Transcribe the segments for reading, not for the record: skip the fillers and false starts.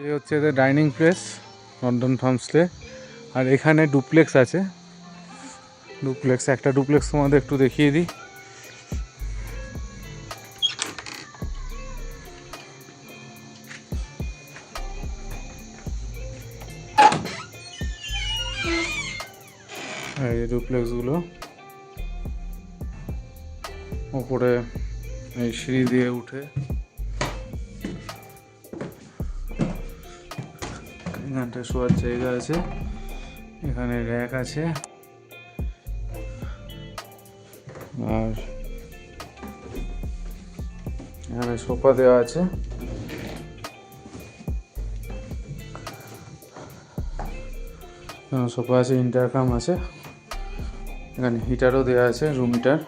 এই হচ্ছে এদের ডাইনিং প্লেস নন্দন ফার্মসে। আর এখানে ডুপ্লেক্স আছে, একটা ডুপ্লেক্স তোমাদের একটু দেখিয়ে দিই। এই ডুপ্লেক্সগুলো ওপরে এই সিঁড়ি দিয়ে উঠে এখানটায় শোয়ার জায়গা আছে, এখানে র্যাক আছে, আর এখানে সোফা দেওয়া আছে। সোফা আছে, ইন্টারকাম আছে, এখানে হিটারও দেওয়া আছে, রুম হিটার।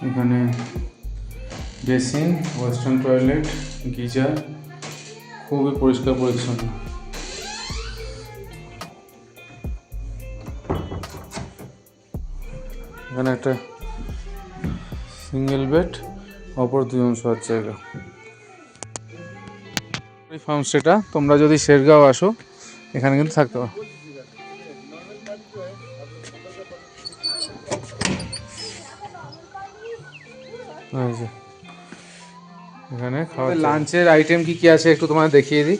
এখানে বেসিন, ওয়েস্টার্ন টয়লেট, গিজার, খুবই পরিষ্কার পরিচ্ছন্ন। এখানে একটা সিঙ্গেল বেড, অপর দুজন শোয়ার জায়গা। এই ফার্মস্টেটা তোমরা যদি শেরগাঁও আসো এখানে কিন্তু থাকতে পারো। এখানে লাঞ্চের আইটেম কি কি আছে একটু তোমাদের দেখিয়ে দিই।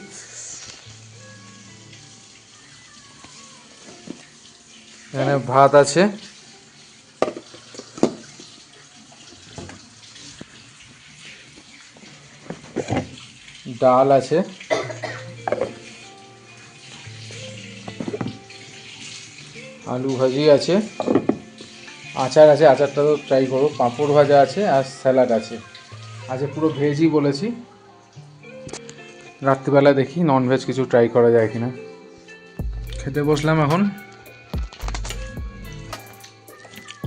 এখানে ভাত আছে, ডাল আছে, আলু ভাজি আছে, আচার আছে, আচারটা তো ট্রাই করো, পাঁপড় ভাজা আছে, আর স্যালাড আছে। আজকে পুরো ভেজই বলেছি, রাত্রিবেলা দেখি ননভেজ কিছু ট্রাই করা যায় কিনা। খেতে বসলাম এখন,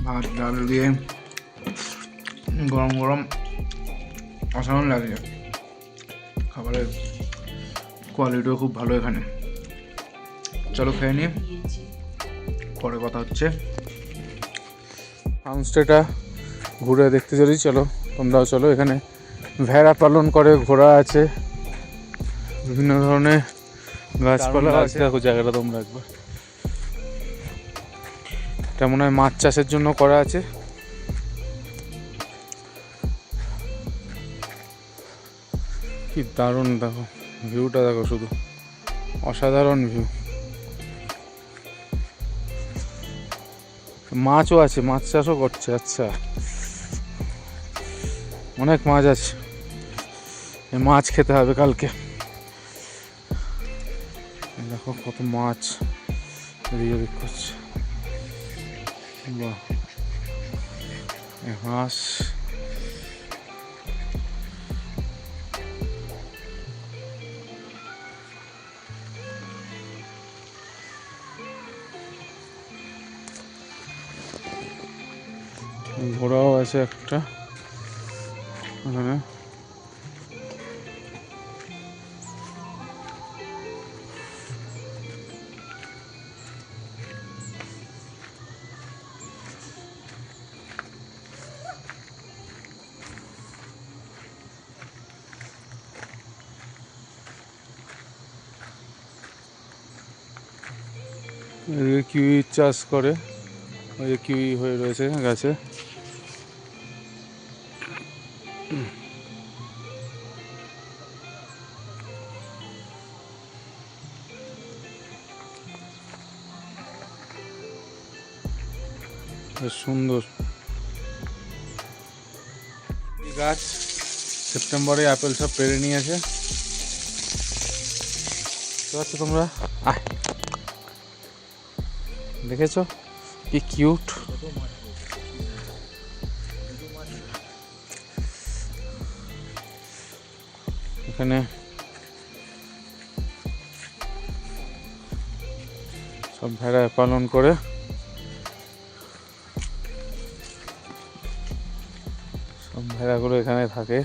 ভাত ডাল দিয়ে গরম গরম অসাধারণ লাগছে। খাবারের কোয়ালিটিও খুব ভালো এখানে। চলো খেয়ে নিই, পরে কথা হচ্ছে। ফার্মস্টেটা ঘুরে দেখতে চলি, চলো তোমরাও চলো। এখানে ভেড়া পালন করে, ঘোড়া আছে, বিভিন্ন ধরনের গাছপালা আছে। দেখো জায়গাটা তোমরা একবার, এটা মনে হয় মাছ চাষের জন্য করা আছে। কি দারুণ, দেখো ভিউটা, দেখো শুধু অসাধারণ ভিউ। মাছও আছে, মাছ চাষও করছে। আচ্ছা, অনেক মাছ আছে, মাছ খেতে হবে কালকে। দেখো কত মাছ এদিকে বিক্রি করছে। বাহ, হাঁস, ঘোড়াও আছে একটা এখানে। কিউই চাষ করে, ওই কিউই হয়ে রয়েছে গাছে। বেশ সুন্দর গাছ। সেপ্টেম্বরে আপেল সব পেরে নিয়েছে, আচ্ছা তোমরা দেখেছো কি কিউট। এখানে সব ভেড়া পালন করে, সব ভেড়াগুলো এখানে থাকে।